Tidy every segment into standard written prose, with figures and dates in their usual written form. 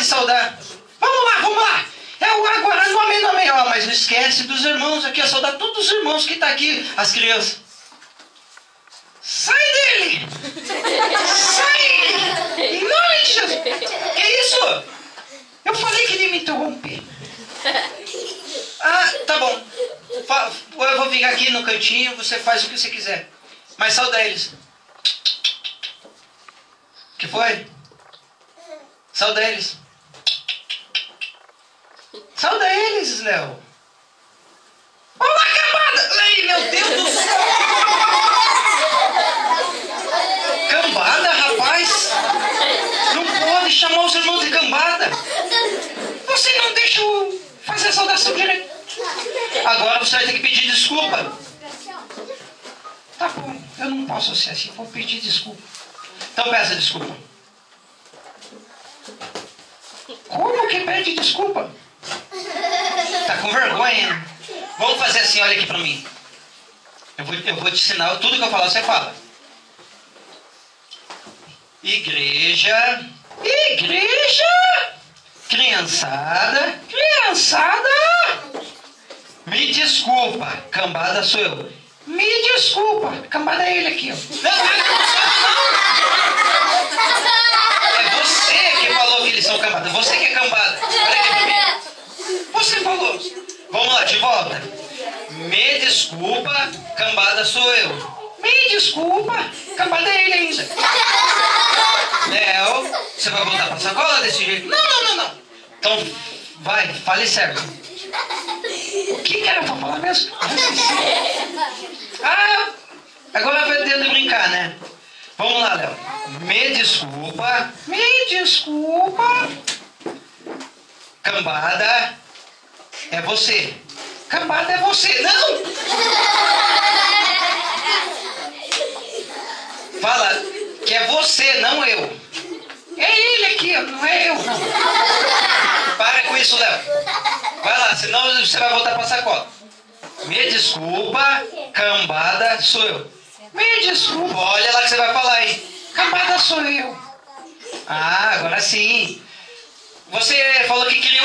pode saudar. Vamos lá, vamos lá. Agora nome, ó, mas não esquece dos irmãos aqui, a saudar todos os irmãos que estão aqui, as crianças. Sai dele! Sai! Em nome de Jesus! Que isso? Eu falei que ele me interromper. Ah, tá bom. Eu vou ficar aqui no cantinho, você faz o que você quiser. Mas sauda eles. Que foi? Sauda eles. Sauda eles, Léo. Olá, cambada! Ai, meu Deus do céu! Cambada, rapaz! Não pode chamar os irmãos de cambada! Você não deixa eu fazer a saudação direito. Agora você vai ter que pedir desculpa. Tá bom, eu não posso ser assim, vou pedir desculpa. Então peça desculpa. Como que pede desculpa? Tá com vergonha? Vamos fazer assim, olha aqui pra mim. Eu vou te ensinar, tudo que eu falar você fala. Igreja, criançada, me desculpa, cambada sou eu. Me desculpa, cambada é ele aqui, ó. Não. É você que falou que eles são cambada, você que é cambada. Olha aqui pra mim. Você falou. Vamos lá, de volta. Me desculpa, cambada sou eu. Me desculpa, cambada é ele ainda. Léo, você vai voltar pra sacola desse jeito? Não. Então, vai, fale certo. O que era pra falar mesmo? Ah, agora vai ter de brincar, né? Vamos lá, Léo. Me desculpa. Cambada é você. Cambada é você. Não! Fala que é você, não eu. É ele aqui, não é eu. Para com isso, Léo. Vai lá, senão você vai voltar pra sacola. Me desculpa, cambada sou eu. Me desculpa. Olha lá que você vai falar aí. Cambada sou eu. Ah, agora sim. Você falou que queria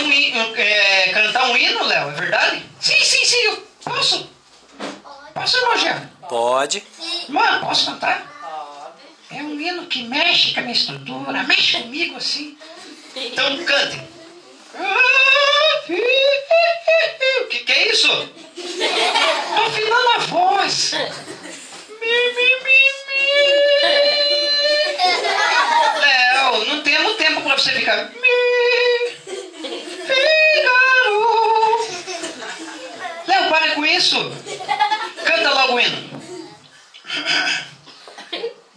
cantar um hino, Léo, é verdade? Sim, eu posso. Posso, irmão Jean? Pode. Mano, posso cantar? Pode. É um hino que mexe com a minha estrutura, mexe comigo assim. Então cante. O que é isso? Tô afinando a voz. Léo, não temos tempo pra você ficar. Léo, para com isso. Canta logo o hino.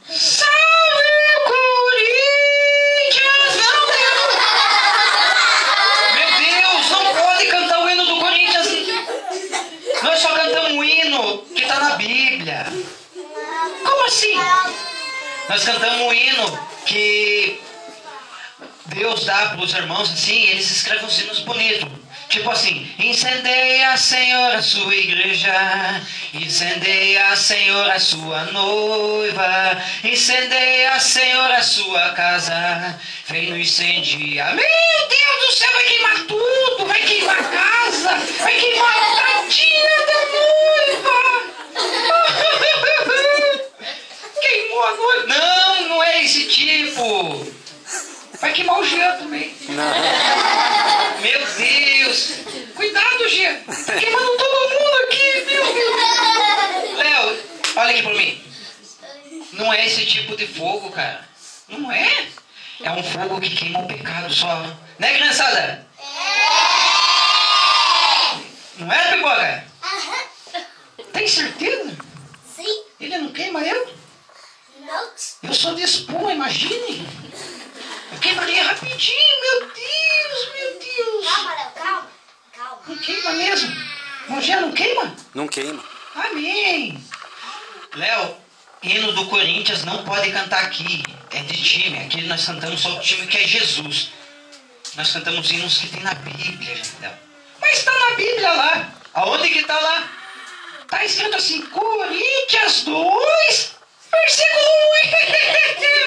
Salve o Corinthians! Meu Deus, não pode cantar o hino do Corinthians. Nós só cantamos o hino que está na Bíblia. Como assim? Nós cantamos um hino que Deus dá para os irmãos, assim, eles escrevem uns hinos bonitos. Tipo assim, incendeia, Senhor, a sua igreja, incendeia, Senhor, a sua noiva, incendeia, Senhor, a sua casa, vem no incendiar. Meu Deus do céu, vai queimar tudo, vai queimar a casa, vai queimar a tadinha da noiva. Queimou a noiva. Não é esse tipo. Vai queimar o Jean também. Não. Meu Deus. Cuidado, Jean. Tá queimando todo mundo aqui, meu Deus. Léo, olha aqui pra mim. Não é esse tipo de fogo, cara. Não é. É um fogo que queima o pecado só. Né, criançada? Não é, Pipoca? Tem certeza? Sim. Ele não queima eu? Não. Eu sou de espuma, imagine. Eu queimaria rapidinho, meu Deus. Calma, Léo, calma. Não queima mesmo? Rogério, não queima? Não queima. Amém. Léo, hino do Corinthians não pode cantar aqui. É de time. Aqui nós cantamos só o time que é Jesus. Nós cantamos hinos que tem na Bíblia, Léo. Mas está na Bíblia lá. Aonde que está lá? Está escrito assim, Coríntios 2, versículo 1.